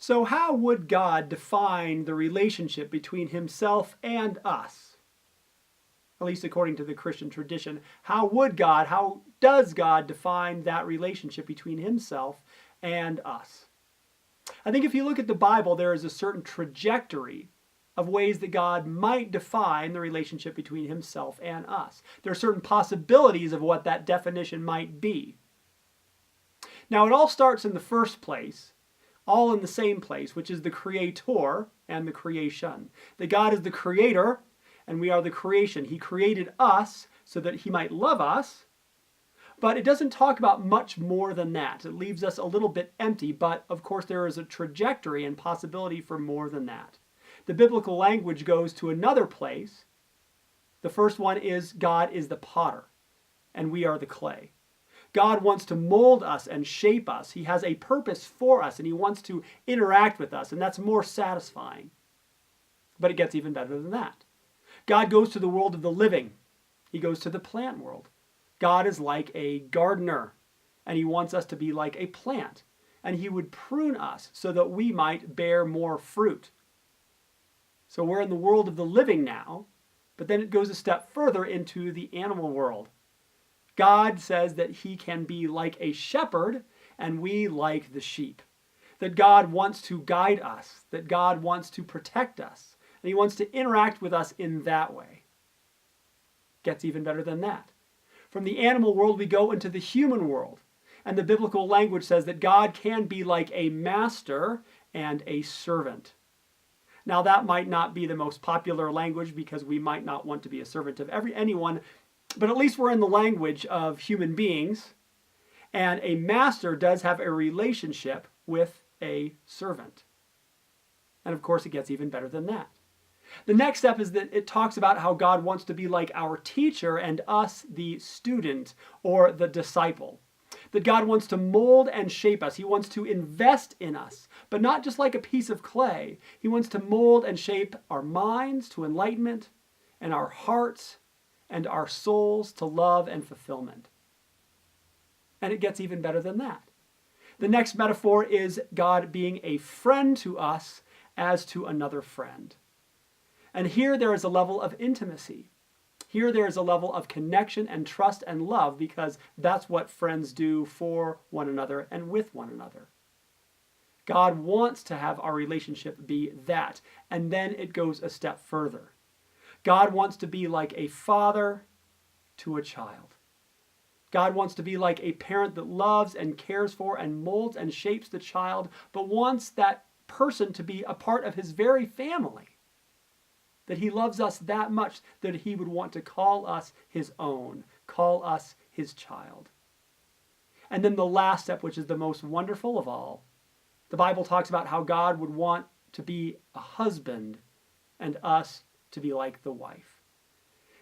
So how would God define the relationship between himself and us? At least according to the Christian tradition. How does God define that relationship between himself and us? I think if you look at the Bible, there is a certain trajectory of ways that God might define the relationship between himself and us. There are certain possibilities of what that definition might be. Now, it all starts in the first place, all in the same place, which is the creator and the creation. That God is the creator and we are the creation. He created us so that he might love us, but it doesn't talk about much more than that. It leaves us a little bit empty, but of course there is a trajectory and possibility for more than that. The biblical language goes to another place. The first one is God is the potter and we are the clay. God wants to mold us and shape us. He has a purpose for us and he wants to interact with us, and that's more satisfying. But it gets even better than that. God goes to the world of the living. He goes to the plant world. God is like a gardener, and he wants us to be like a plant, and he would prune us so that we might bear more fruit. So we're in the world of the living now, but then it goes a step further into the animal world. God says that he can be like a shepherd, and we like the sheep. That God wants to guide us, that God wants to protect us, and he wants to interact with us in that way. Gets even better than that. From the animal world, we go into the human world. And the biblical language says that God can be like a master and a servant. Now, that might not be the most popular language because we might not want to be a servant of anyone, but at least we're in the language of human beings. And a master does have a relationship with a servant. And of course, it gets even better than that. The next step is that it talks about how God wants to be like our teacher and us, the student or the disciple. That God wants to mold and shape us. He wants to invest in us, but not just like a piece of clay. He wants to mold and shape our minds to enlightenment and our hearts and our souls to love and fulfillment. And it gets even better than that. The next metaphor is God being a friend to us as to another friend. And here there is a level of intimacy. Here there is a level of connection and trust and love, because that's what friends do for one another and with one another. God wants to have our relationship be that, and then it goes a step further. God wants to be like a father to a child. God wants to be like a parent that loves and cares for and molds and shapes the child, but wants that person to be a part of his very family. That he loves us that much that he would want to call us his own, call us his child. And then the last step, which is the most wonderful of all, the Bible talks about how God would want to be a husband and us to be like the wife.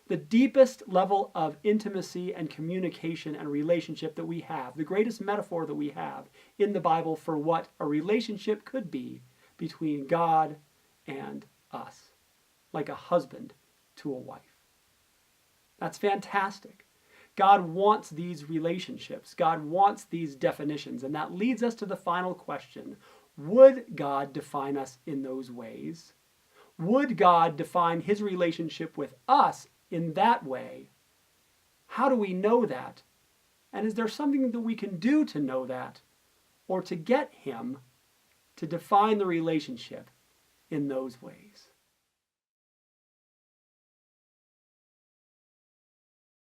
The deepest level of intimacy and communication and relationship that we have, the greatest metaphor that we have in the Bible for what a relationship could be between God and us. Like a husband to a wife. That's fantastic. God wants these relationships. God wants these definitions. And that leads us to the final question. Would God define us in those ways? Would God define his relationship with us in that way? How do we know that? And is there something that we can do to know that, or to get him to define the relationship in those ways?